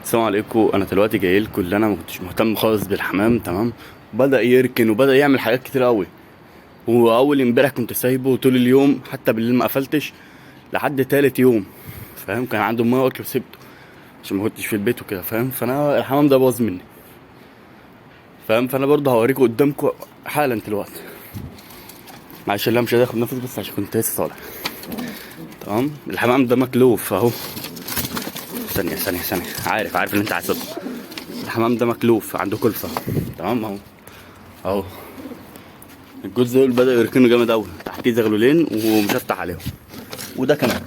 السلام عليكم. انا دلوقتي جاي لكم اللي انا ما كنتش مهتم خالص بالحمام. تمام. بدأ يركن وبدأ يعمل حاجات كتير قوي. واول امبارح كنت سايبه طول اليوم حتى بالليل ما قفلتش لحد تالت يوم. فاهم؟ كان عنده ميه واكل وسبته عشان ما كنتش في البيت وكده. فاهم؟ فانا الحمام ده باظ مني. فاهم؟ فانا برضه هوريكم قدامكم حالا دلوقتي. معلش اللي أنا مش قادر اخد نفس بس عشان كنت لسه طالع. تمام. الحمام ده مكلوف اهو. ثانية عارف اللي انت عايزه. الحمام ده مكلوف عنده كلفة. تمام اهو. اهو الجزء دول بدأوا يركنوا جامد اوي تحتيه زغلولين ومشفتح عليهم. وده كمان.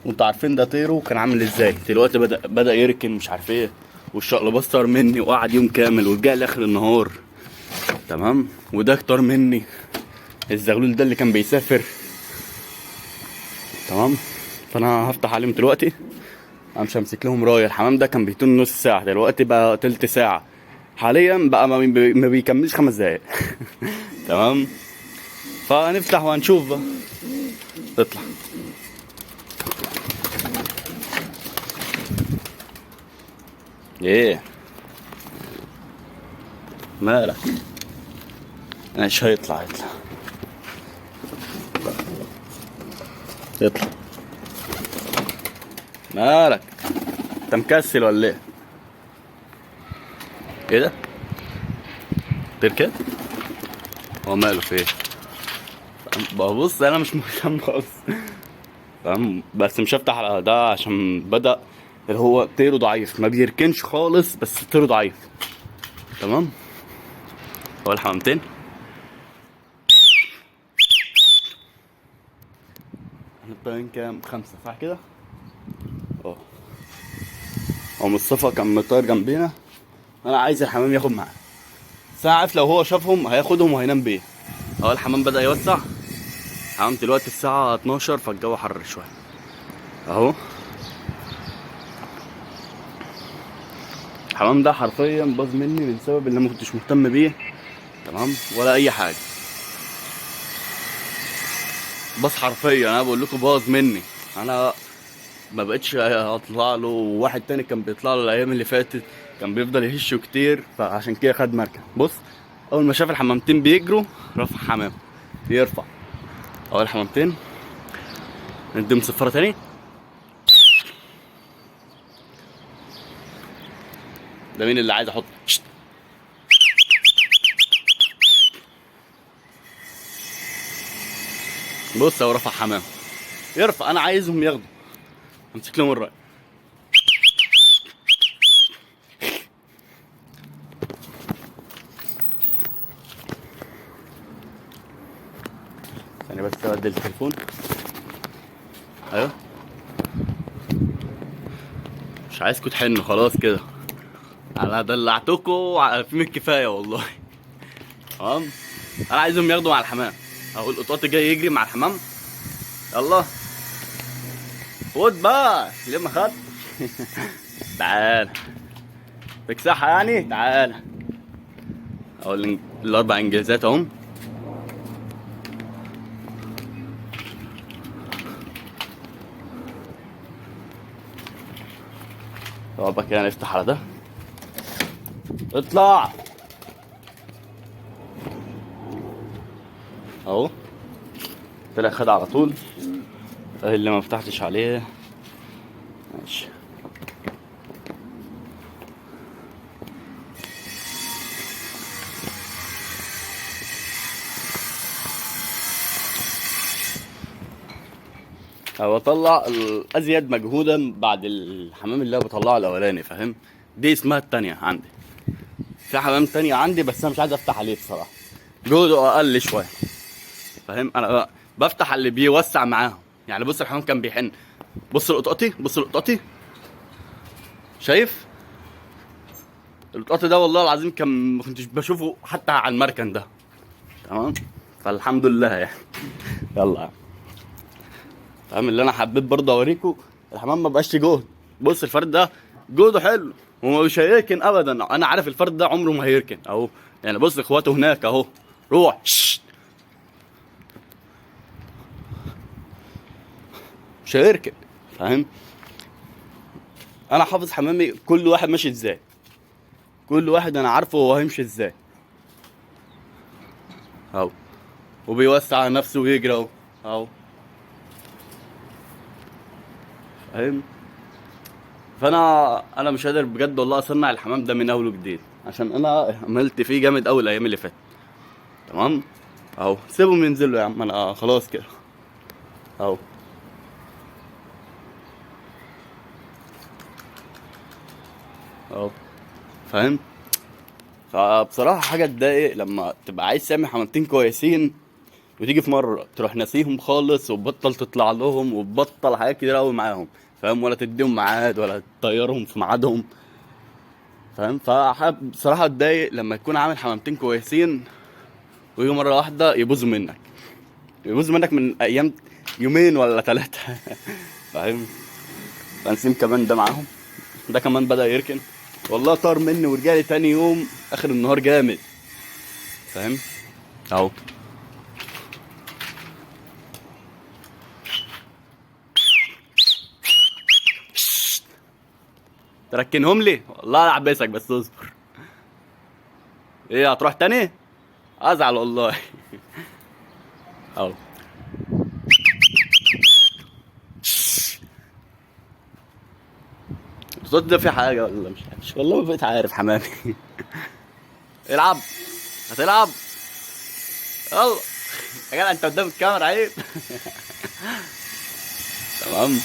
وانتوا عارفين ده طيره كان عامل ازاي. دلوقتي بدأ يركن مش عارف ايه. والشقلب بستر مني وقعد يوم كامل ورجع لي اخر النهار. تمام. وده اكتر مني. الزغلول ده اللي كان بيسافر. تمام. فانا هفتح عليهم دلوقتي. انا مش همسك لهم رايه. الحمام ده كان بيتون نص ساعه دلوقتي بقى تلت ساعه. حاليا بقى ما بيكملش 5 دقايق. تمام. فهنفتح وهنشوف بقى. اطلع. ايه مالك؟ مش هيطلع. يطلع. مالك؟ انت مكسل ولا ايه؟ ايه ده؟ تركب؟ هو ماله في ايه؟ بقى بص انا مش مهتم خالص. فاهم؟ بس مش هفتح على ده عشان بدأ اللي هو طيره ضعيف ما بيركنش خالص بس طيره ضعيف. تمام. هو الحمامتين هنبدأ كام؟ 5 صح كده؟ اه. هو مصطفى كان مطير جنبينا. انا عايز الحمام ياخد معاه. بس انا عارف لو هو شافهم هياخدهم وهينام بيه. اهو الحمام بدأ يوسع. الحمام دلوقتي الساعة 12 فالجو حر شوية. اهو. الحمام ده حرفيا باظ مني من سبب اللي ما كنتش مهتم بيه. تمام. ولا اي حاجة. باظ حرفيا. انا بقول لكم باظ مني. انا ما بقتش اطلع له. وواحد تاني كان بيطلع له الايام اللي فاتت كان بيفضل يهشه كتير فعشان كده خد مركب. بص اول ما شاف الحمامتين بيجروا رفع حمام يرفع. اول الحمامتين نديهم صفاره تاني. ده مين اللي عايز احط؟ بص هو رفع حمام يرفع. انا عايزهم ياخدوا. امسك لهم الراي. ثانية بس ابدل التليفون. ايوه. مش عايزكوا تحنوا خلاص كده. انا دلعتكوا في الكفايه والله. تمام. انا عايزهم ياخدوا مع الحمام. اهو القطاط جاي يجري مع الحمام. يلا خد بقى ليه ما خد. تعال تكسحها يعني. تعال اهو الاربع انجازات اهم. طب كده نفتح على ده. اطلع اهو. طلع خد على طول. اللي ما فتحتش عليه. ماشي. هو طلع الازيد مجهودا بعد الحمام اللي هو بطلعه الاولاني. فاهم؟ دي اسمها التانية عندي. في حمام تانية عندي بس انا مش عايز افتح عليه بصراحة. جهده اقل شوية. فاهم؟ انا بفتح على اللي بيوسع معاهم. يعني بص الحمام كان بيحن. بص القطاطي. بص القطاطي. شايف القطاطي ده والله العظيم كان ما كنتش بشوفه حتى على المركن ده. تمام. فالحمد لله يعني. يلا يا عم. فاهم؟ اللي انا حبيت برضه اوريكم الحمام ما بقاش جهد. بص الفرد ده جهده حلو ومش هيركن ابدا. انا عارف الفرد ده عمره ما هيركن اهو. يعني بص اخواته هناك اهو. روح مش هيركن. فاهم؟ انا حافظ حمامي كل واحد ماشي ازاي، كل واحد انا عارفه هو هيمشي ازاي اهو، وبيوسع على نفسه ويجري اهو اهو، فاهم. فانا مش قادر بجد والله اصنع الحمام ده من اول وجديد، عشان انا عملت فيه جامد اول الايام اللي فاتت. تمام اهو، سيبهم ينزلوا يا عم، انا خلاص كده اهو. اهو فاهم. فبصراحه حاجه تضايق لما تبقى عايز تعمل حمامتين كويسين، وتيجي في مره تروح ناسيهم خالص، وتبطل تطلع لهم، وتبطل حاجات كتير قوي معاهم، فاهم، ولا تديهم ميعاد ولا تطيرهم في ميعادهم، فاهم. فحب بصراحه اتضايق لما تكون عامل حمامتين كويسين ويجي مره واحده يبوظوا منك، يبوظوا منك من ايام يومين ولا ثلاثه فاهم. فنسيم كمان ده معاهم، ده كمان بدأ يركن، والله طار مني ورجع لي تاني يوم اخر النهار جامد، فاهم اهو. تركنهم لي والله اعبسك، بس اصبر. ايه هتروح تاني؟ ازعل والله اهو. الصوت ده في حاجه ولا مش عارف والله، ما بقيت عارف حمامي العب، هتلعب، يلا يا جدع انت قدام الكاميرا عيب تمام.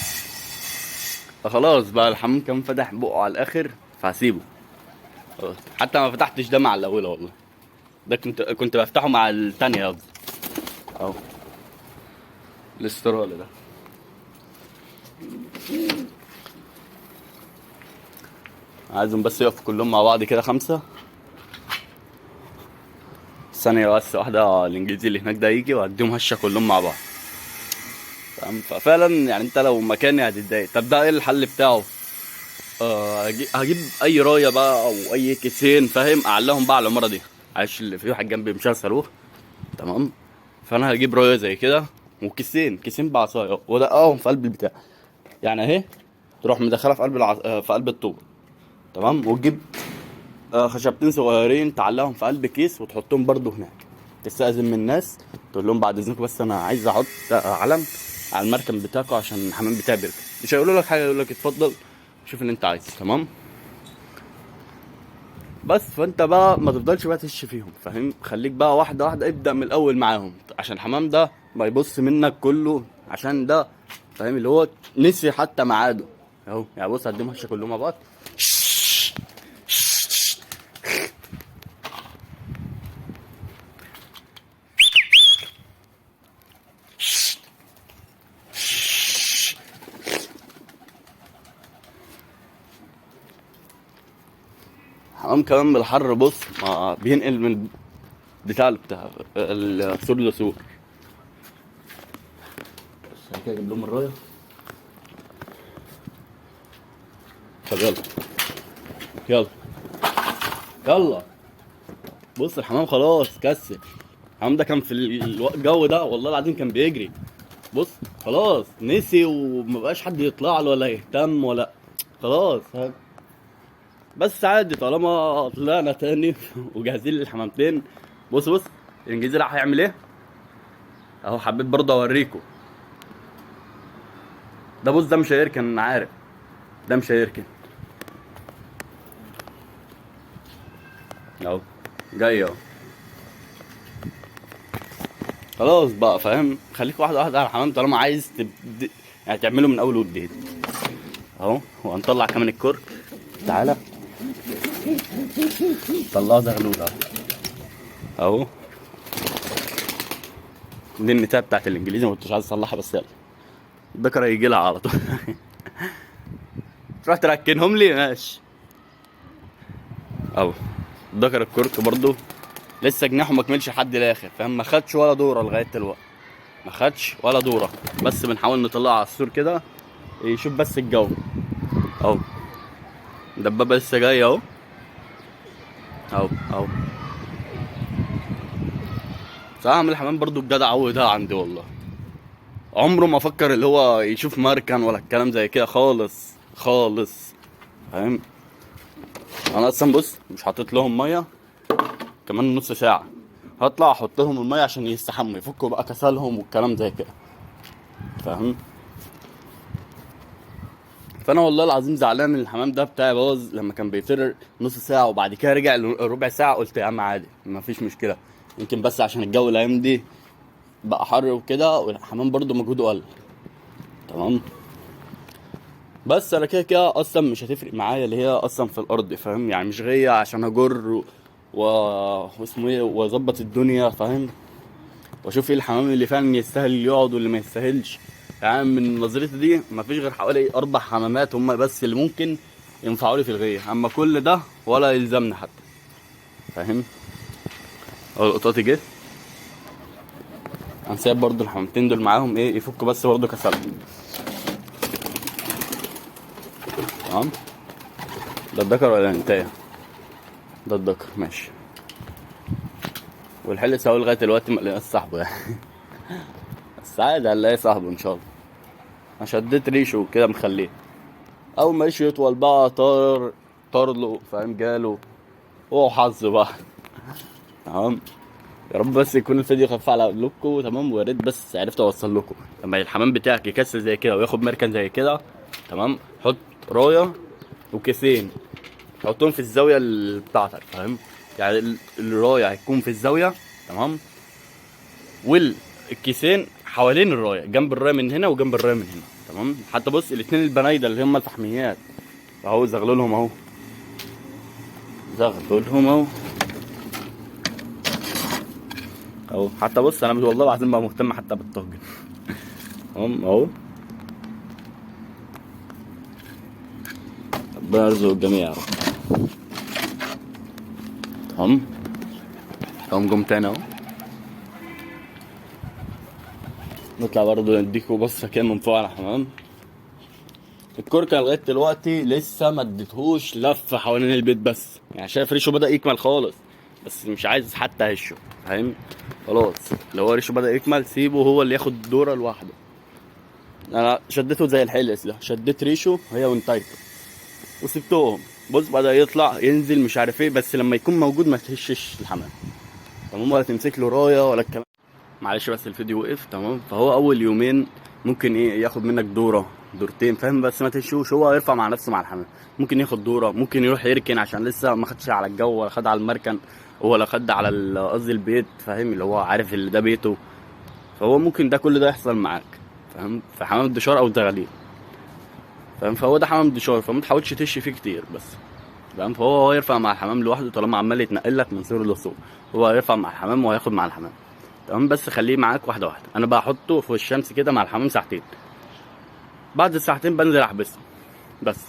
فخلاص بقى الحمام كان فتح بقه على الاخر، فهسيبه خلاص. حتى ما فتحتش ده مع الاولى والله، ده كنت بفتحه مع التانية قصدي اهو، الاسترالي ده. عايزهم بس يقفوا كلهم مع بعض كده 5 ثانية بس واحدة، الانجليزي اللي هناك ده يجي وهديهم هشة كلهم مع بعض، فاهم. ففعلا يعني انت لو مكاني هتتضايق. طب ده ايه الحل بتاعه؟ هجيب اي رايه بقى او اي كيسين، فاهم، اعلقهم بقى على العماره دي، عايش اللي في واحد جنبي مشغل صاروخ، تمام. فانا هجيب رايه زي كده وكيسين بعصايه ودقهم في قلب البتاع، يعني اهي، تروح مدخلها في قلب في قلب الطوب، تمام. وتجيب خشبتين صغيرين تعلقهم في قلب كيس وتحطهم برضو هناك، تستأذن من الناس تقول لهم بعد اذنكم بس انا عايز احط علم على المركب بتاعكم عشان الحمام بتاعي بيركب. مش هيقولوا لك حاجه، يقول لك اتفضل شوف اللي انت عايزه، تمام. بس فانت بقى ما تفضلش بقى تش فيهم، فاهم، خليك بقى واحده واحده، ابدا من الاول معاهم عشان الحمام ده ما يبص منك كله، عشان ده فاهم اللي هو نسي حتى ميعاده اهو. يعني بص هديهم هشه كلهم مع بعض. حمام كمان بالحر بص ما بينقل من بتاع السور لسور. بس كده اجيب لهم الرايه. طب يلا يلا يلا. بص الحمام خلاص كسل، الحمام ده كان في الجو ده والله العظيم كان بيجري، بص خلاص نسي ومبقاش حد يطلع له ولا يهتم ولا خلاص. بس عادي طالما طلعنا تاني وجاهزين للحمامتين. بص بص الانجليزي راح هيعمل ايه اهو، حبيت برضه اوريكم. ده بص ده مش هيركن، انا عارف ده مش هيركن اهو، جاي اهو. خلاص بقى فاهم، خليك واحده واحده على الحمام طالما عايز يعني تعمله من اول وجديد اهو. وهنطلع كمان الكرك، تعالى طلعه زغلول اهو. دي النتايه بتاعت الانجليزي ما كنتش عايز اصلحها، بس يلا الذكر هيجي لها على طول تروح تركنهم لي ماشي اهو. الذكر الكرك برضو لسه جناحه ما كملش لحد الاخر، فاهم، ما خدش ولا دوره لغايه دلوقتي، ما خدش ولا دوره، بس بنحاول نطلعه على السور كده يشوف بس الجو اهو. الدبابه لسه جايه اهو اهو اهو. صراحه من الحمام برضو الجدع قوي ده عندي والله، عمره ما فكر اللي هو يشوف مركن ولا الكلام زي كده خالص خالص، فاهم. انا اصلا بص مش حاطط لهم ميه كمان نص ساعه، هطلع احط لهم الميه عشان يستحموا يفكوا بقى كسلهم والكلام زي كده، فاهم. فانا والله العظيم زعلان من الحمام ده بتاعي باظ لما كان بيطير نص ساعه وبعد كده رجع ربع ساعه. قلت يا عم عادي مفيش مشكله، يمكن بس عشان الجو الايام دي بقى حر وكده والحمام برضو مجهوده قل، تمام. بس انا كده كده اصلا مش هتفرق معايا اللي هي اصلا في الارض، فاهم. يعني مش غية عشان اجر واسمه ايه واظبط الدنيا، فاهم. واشوف ايه الحمام اللي فعلا يستاهل يقعد واللي ما يستاهلش. يعني من نظرتي دي مفيش غير حوالي 4 حمامات هم بس اللي ممكن ينفعوا لي في الغية، اما كل ده ولا يلزمني حتى، فاهم. اهو القطاطي جه، هنسيب برضو الحمامتين دول معاهم ايه يفكوا بس برضو كسلهم، تمام. ده الدكر ولا الانتايه؟ ده الدكر ماشي. والحلس اهو لغايه دلوقتي ما لقيناش صاحبه يعني بس عادي هنلاقي صاحبه ان شاء الله. انا شديت ريشه وكده مخليه، اول ما ريشه يطول بقى طار له، فاهم، جاله هو حظه بقى تمام. يا رب بس يكون الفيديو خفيف على قلوبكم، تمام. ويا ريت بس عرفت اوصل لكم لما الحمام بتاعك يكسر زي كده وياخد مركن زي كده، تمام. حط رايه وكيسين، حطهم في الزاويه بتاعتك، فاهم. يعني الرايه هيكون في الزاويه، تمام، والكيسين حوالين الرايه، جنب الرايه من هنا وجنب الرايه من هنا، تمام. حتى بص الاتنين البنايده اللي هم الفحميات اهو زغلولهم اهو، زغلولهم اهو اهو. حتى بص انا والله العظيم بقى مهتم حتى بالطاجن اهو. ربنا يرزق الجميع يا رب، تمام. جم تاني اهو. نطلع برضو نديكوا بصه كده من فوق على الحمام. الكركه لغايه دلوقتي لسه ما اديتهوش لفه حوالين البيت، بس يعني شايف ريشه بدا يكمل خالص، بس مش عايز حتى هشه، فاهم. خلاص لو هو ريشه بدا يكمل سيبه هو اللي ياخد دوره لوحده. انا شدته زي الحلس ده، شديت ريشه هي وانتايته وسبتهم. بص بدا يطلع ينزل مش عارف ايه، بس لما يكون موجود ما تهشش الحمام، تمام، ولا تمسك له رايه ولا الكلام. معلش بس الفيديو وقف، تمام. فهو اول يومين ممكن ايه ياخد منك دوره دورتين، فاهم، بس ما تهشوش، هو يرفع مع نفسه مع الحمام. ممكن ياخد دوره، ممكن يروح يركن عشان لسه ما خدش على الجو ولا خد على المركن ولا خد على قصدي البيت، فاهم، اللي هو عارف اللي ده بيته. فهو ممكن ده كل ده يحصل معاك، فاهم، في حمام الدشار او الزغاليل، فاهم. فهو ده حمام الدشار، فما تحاولش تهش فيه كتير بس، فاهم. فهو يرفع مع الحمام لوحده طالما عمال يتنقل لك من سور لسور، هو هيرفع مع الحمام وهياخد مع الحمام، تمام. بس خليه معاك واحده واحده. انا بحطه في الشمس كده مع الحمام ساعتين، بعد الساعتين بنزل احبسه بس.